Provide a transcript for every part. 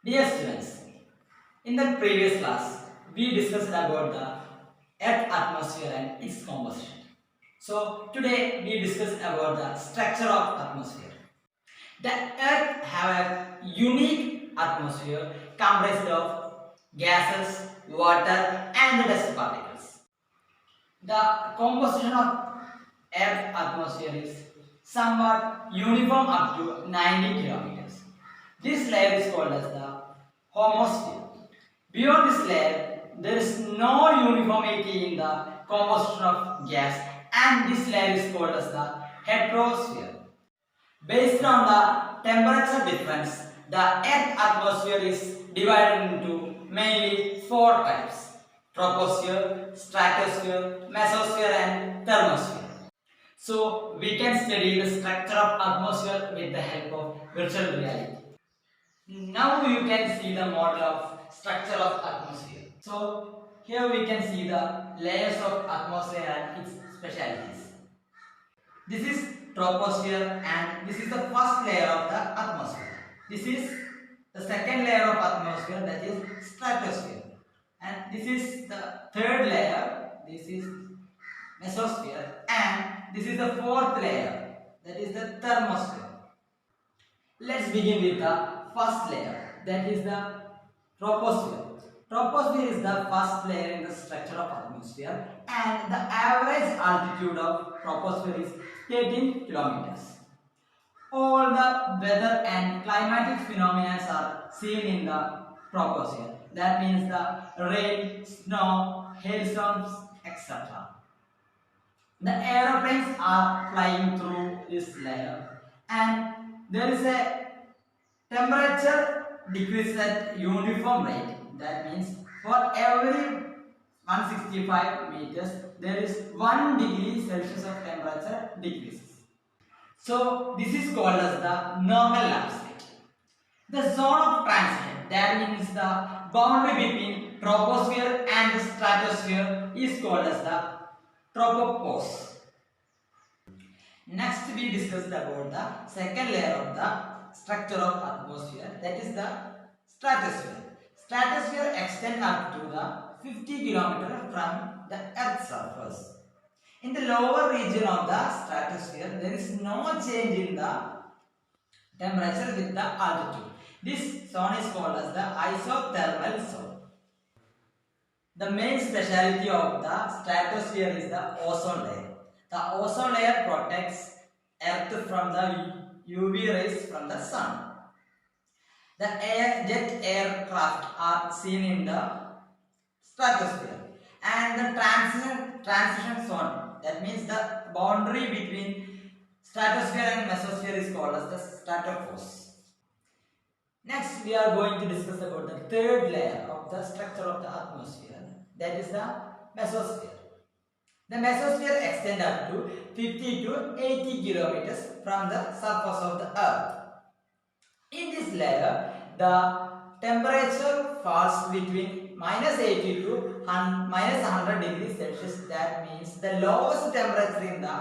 Dear students, in the previous class, we discussed about the Earth atmosphere and its composition. So today we discuss about the structure of atmosphere. The Earth have a unique atmosphere comprised of gases, water and dust particles. The composition of Earth atmosphere is somewhat uniform up to 90 kilometers. This layer is called as the homosphere. Beyond this layer, there is no uniformity in the composition of gas, and this layer is called as the heterosphere. Based on the temperature difference, the Earth atmosphere is divided into mainly four types: troposphere, stratosphere, mesosphere and thermosphere. So we can study the structure of atmosphere with the help of virtual reality. Now you can see the model of structure of atmosphere. So here we can see the layers of atmosphere and its specialities. This is troposphere and this is the first layer of the atmosphere. This is the second layer of atmosphere, that is stratosphere. And this is the third layer, this is mesosphere, and this is the fourth layer, that is the thermosphere. Let's begin with the first layer, that is the troposphere. Troposphere is the first layer in the structure of atmosphere, and the average altitude of troposphere is 13 kilometers. All the weather and climatic phenomena are seen in the troposphere. That means the rain, snow, hailstorms, etc. The aeroplanes are flying through this layer, and there is a temperature decrease at uniform rate. That means for every 165 meters there is 1 degree Celsius of temperature decreases. So this is called as the normal landscape. The zone of transition, that means the boundary between troposphere and the stratosphere, is called as the tropopause. Next we discussed about the second layer of the structure of atmosphere, that is the stratosphere. Stratosphere extends up to the 50 km from the Earth's surface. In the lower region of the stratosphere, there is no change in the temperature with the altitude. This zone is called as the isothermal zone. The main speciality of the stratosphere is the ozone layer. The ozone layer protects Earth from the UV rays from the sun. The jet aircraft are seen in the stratosphere, and the transition zone, that means the boundary between stratosphere and mesosphere, is called as the stratopause. Next we are going to discuss about the third layer of the structure of the atmosphere, that is the mesosphere. The mesosphere extends up to 50 to 80 kilometers from the surface of the Earth. In this layer, the temperature falls between -80 to -100 degrees Celsius. That means the lowest temperature in the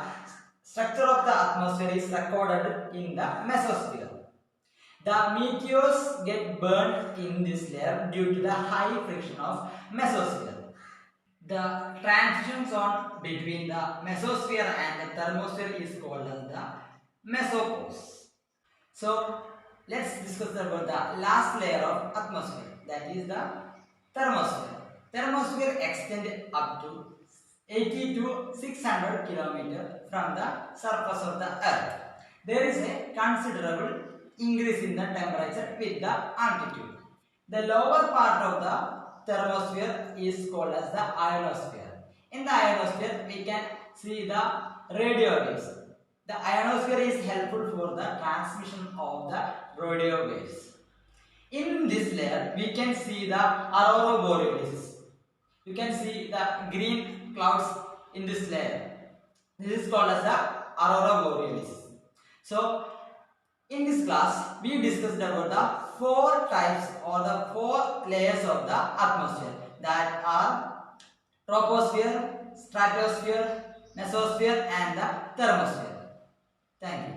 structure of the atmosphere is recorded in the mesosphere. The meteors get burned in this layer due to the high friction of mesosphere. The transition zone between the mesosphere and the thermosphere is called as the mesopause. So let's discuss about the last layer of atmosphere, that is the thermosphere. Thermosphere extends up to 80 to 600 km from the surface of the Earth. There is a considerable increase in the temperature with the altitude. The lower part of the thermosphere is called as the ionosphere. In the ionosphere, we can see the radio waves. The ionosphere is helpful for the transmission of the radio waves. In this layer, we can see the aurora borealis. You can see the green clouds in this layer. This is called as the aurora borealis. So, in this class, we discussed about the four types or the four layers of the atmosphere, that are troposphere, stratosphere, mesosphere and the thermosphere. Thank you.